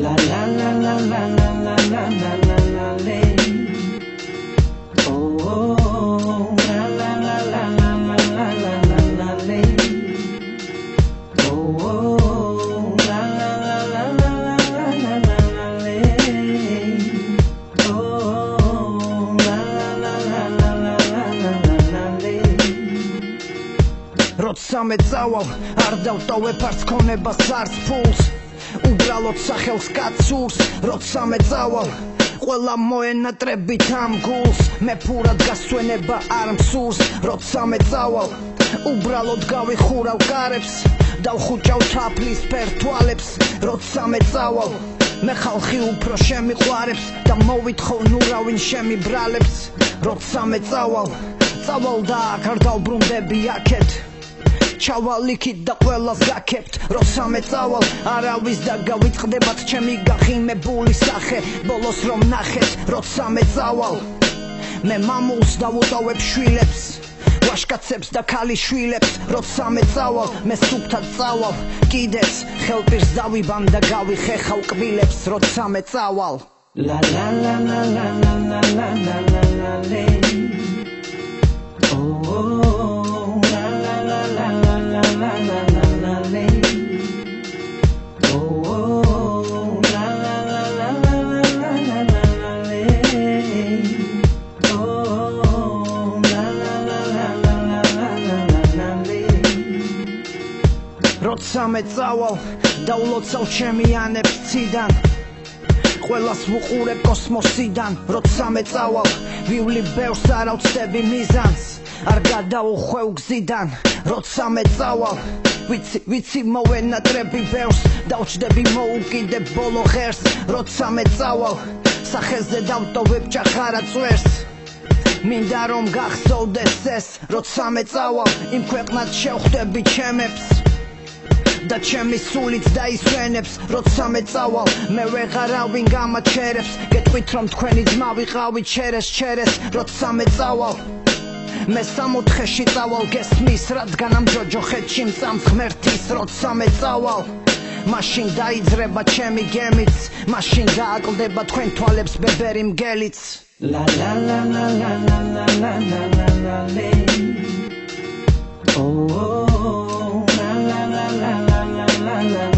La la la la la la la la la la la la. Oh oh la la la la la la la la la la la. Oh oh la la la la la la la la la la. Oh la la la la la la la la la. როცა მე წავალ არ დავტოვებ არც ქონებას არც ფულს უბრალოდ სახელს კაცურს როცა მე წავალ ყველა მოენატრებით ამ გულს მე ფურად გასვენება არ მსურს როცა მე წავალ უბრალოდ გავიხურავ კარებს დავხუჭავ თაფლის ფერთვალებს როცა მე წავალ მე ხალხი უფრო შემიყვარებს და მოვითხოვ ნურავინ შემიბრალებს როცა მე წავალ და აქ არ დავბრუნდები აქეთ ჩავალიქით და ყველას გაქებთ როცა მე წავალ არავის და გავიწყდებათ ჩემი გახიმებული სახე ბოლოს რომ ნახეთ როცა მე წავალ მე მამულს დავუტოვებ შვილებს ვაშკაცებს და ქალიშვილებს როცა მე წავალ მე სუფთად წავალ კიდეც ხელპირს დავიბამ და გავიხეხავ კბილებს როცა მე წავალ La la la la la la la la la la la la. Oh oh la la la la la la la la la la la. Oh oh la la la la la la la la la la la. Oh la la la la la la la la la la. როცა მე წავალ დავლოცავ ჩემი ანებს ციდან ყველას ვუყურებ კოსმოსიდან როცა მე წავალ ვივლი ბევრს არ ავწდები მიზანს არ გადავუხვევ გზიდან როცა მე წავალ ვიცი მოვენატრები ბევრს დავჭდები მოუკიდებ ბოლო ღერს როცა მე წავალ სახეზე დავტოვებ ჭახარა წვერს მინდა რომ გახსოვდეს ეს როცა მე წავალ იმ ქვეყნად შევხვდები ჩემებს და ჩემი სულიც დაისვენებს როცა მე წავალ მე ვეღარავინ გამაჩერებს გეტყვით რომ თქვენი ძმა ვიყავით ჩერეს როცა მე წავალ მე სამოთხეში წავალ გესმის რადგან ამ ჯოჯოხეთში მწამს ღმერთის როცა მე წავალ მაშინ დაიძრება ჩემი გემიც მაშინ გააკლდება თქვენ თვალებს ბებერი მგელიც La la la la la la la la la la la la. Oh oh la la la la la la la la.